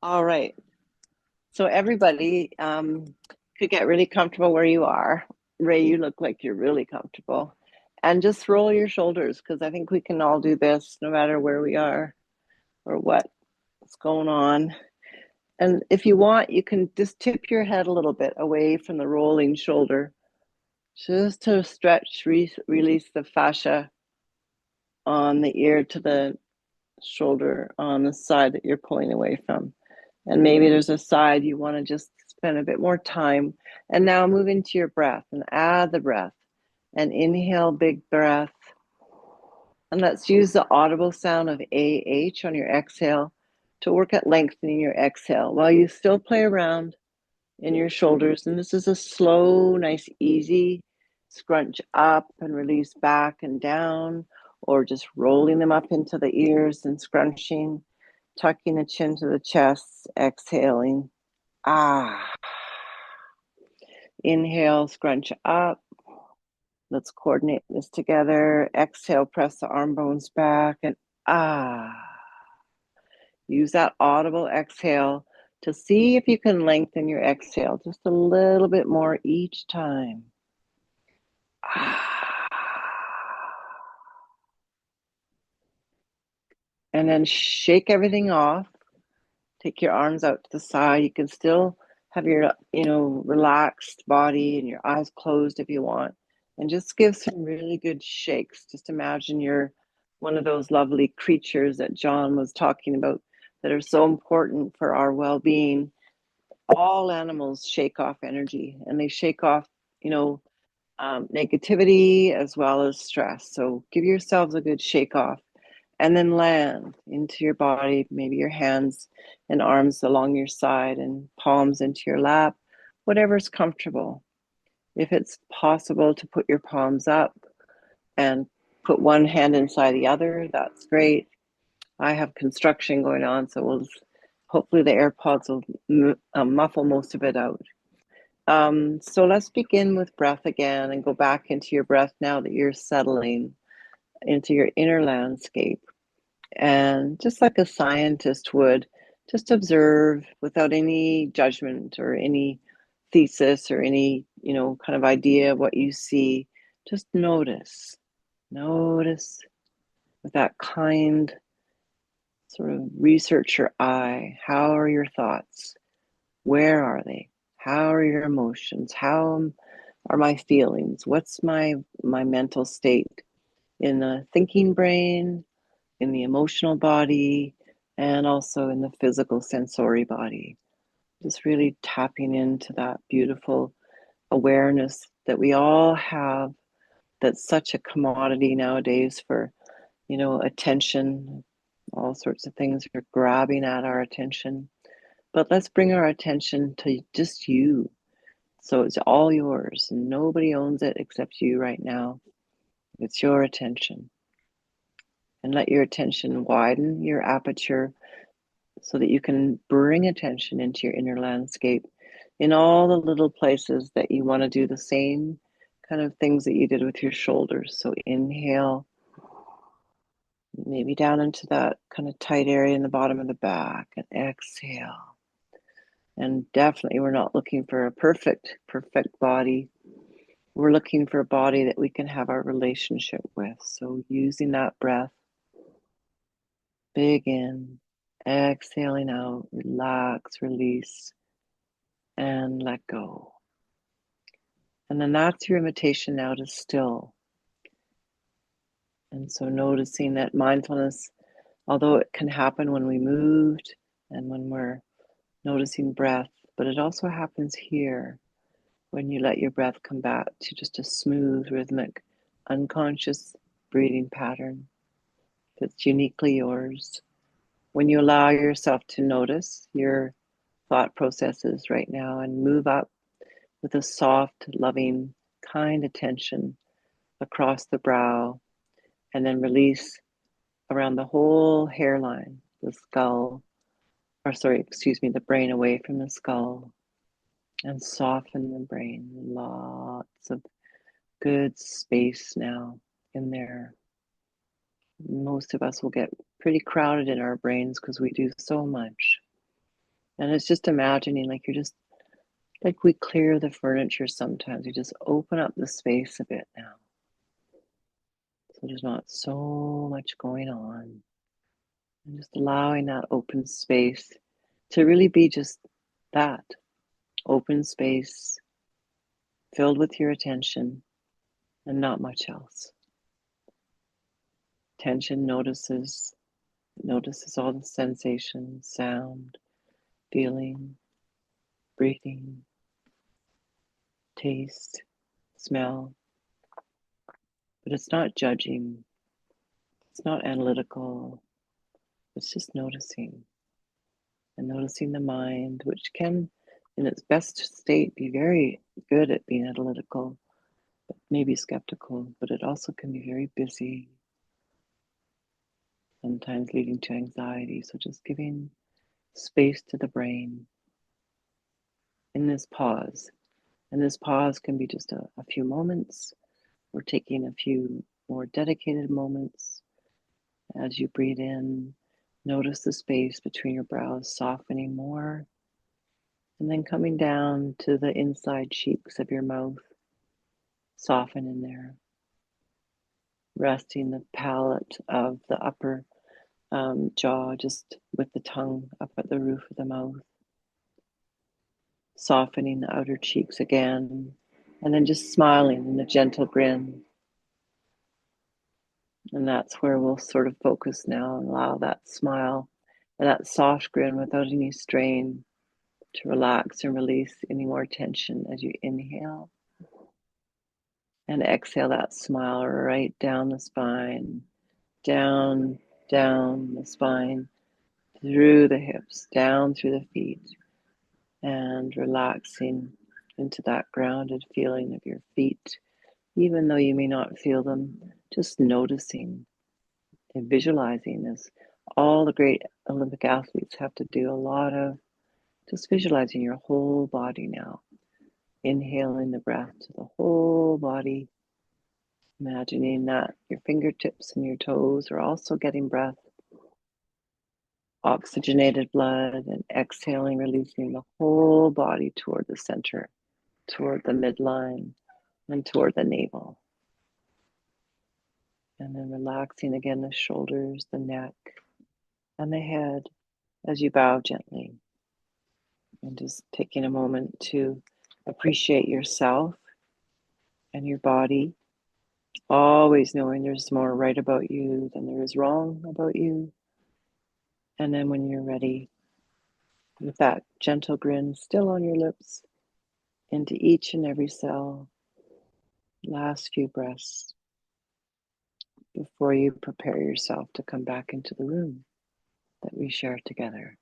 All right. So everybody could get really comfortable where you are. Ray, you look like you're really comfortable. And just roll your shoulders because I think we can all do this no matter where we are or what's going on. And if you want, you can just tip your head a little bit away from the rolling shoulder just to stretch, release the fascia on the ear to the shoulder on the side that you're pulling away from. And maybe there's a side you want to just spend a bit more time. And now move into your breath and add the breath and inhale, big breath. And let's use the audible sound of AH on your exhale to work at lengthening your exhale while you still play around in your shoulders. And this is a slow, nice, easy scrunch up and release back and down, or just rolling them up into the ears and scrunching, tucking the chin to the chest, exhaling. Ah. Inhale, scrunch up. Let's coordinate this together. Exhale, press the arm bones back and ah. Use that audible exhale to see if you can lengthen your exhale just a little bit more each time. Ah. And then shake everything off. Take your arms out to the side. You can still have your, relaxed body and your eyes closed if you want. And just give some really good shakes. Just imagine you're one of those lovely creatures that John was talking about that are so important for our well-being. All animals shake off energy and they shake off, negativity as well as stress. So give yourselves a good shake off and then land into your body, maybe your hands and arms along your side and palms into your lap, whatever's comfortable. If it's possible to put your palms up and put one hand inside the other, that's great. I have construction going on, so hopefully the AirPods will muffle most of it out. So let's begin with breath again and go back into your breath now that you're settling into your inner landscape. And just like a scientist would, just observe without any judgment or any thesis or any, kind of idea of what you see. Just notice. Notice with that kind sort of researcher eye. How are your thoughts? Where are they? How are your emotions? How are my feelings? What's my mental state in the thinking brain, in the emotional body, and also in the physical sensory body. Just really tapping into that beautiful awareness that we all have, that's such a commodity nowadays for, attention. All sorts of things are grabbing at our attention. But let's bring our attention to just you. So it's all yours, and nobody owns it except you right now. It's your attention. And let your attention widen your aperture so that you can bring attention into your inner landscape in all the little places that you want to do the same kind of things that you did with your shoulders. So inhale, maybe down into that kind of tight area in the bottom of the back, and exhale. And definitely, we're not looking for a perfect body. We're looking for a body that we can have our relationship with. So using that breath, big in, exhaling out, relax, release, and let go. And then that's your invitation now to still. And so noticing that mindfulness, although it can happen when we moved and when we're noticing breath, but it also happens here when you let your breath come back to just a smooth, rhythmic, unconscious breathing pattern that's uniquely yours. When you allow yourself to notice your thought processes right now and move up with a soft, loving, kind attention across the brow, and then release around the whole hairline, the skull, the brain away from the skull, and soften the brain. Lots of good space now in there. Most of us will get pretty crowded in our brains because we do so much. And it's just imagining like you're just like we clear the furniture sometimes. We just open up the space a bit now. So there's not so much going on. And just allowing that open space to really be just that open space filled with your attention and not much else. Attention notices all the sensation, sound, feeling, breathing, taste, smell, but it's not judging, it's not analytical, it's just noticing and noticing the mind, which can, in its best state, be very good at being analytical, but maybe skeptical, but it also can be very busy, sometimes leading to anxiety. So just giving space to the brain in this pause. And this pause can be just a few moments. We're taking a few more dedicated moments. As you breathe in, notice the space between your brows softening more, and then coming down to the inside cheeks of your mouth, soften in there, resting the palate of the upper jaw just with the tongue up at the roof of the mouth, softening the outer cheeks again, and then just smiling in a gentle grin. And that's where we'll sort of focus now and allow that smile and that soft grin without any strain to relax and release any more tension as you inhale. And exhale that smile right down the spine, down, down the spine, through the hips, down through the feet, and relaxing into that grounded feeling of your feet, even though you may not feel them, just noticing and visualizing this. All the great Olympic athletes have to do a lot of just visualizing your whole body now, inhaling the breath to the whole body, imagining that your fingertips and your toes are also getting breath, oxygenated blood, and exhaling, releasing the whole body toward the center, toward the midline, and toward the navel. And then relaxing again the shoulders, the neck, and the head as you bow gently. And just taking a moment to appreciate yourself and your body, always knowing there's more right about you than there is wrong about you. And then when you're ready, with that gentle grin still on your lips, into each and every cell, last few breaths before you prepare yourself to come back into the room that we share together.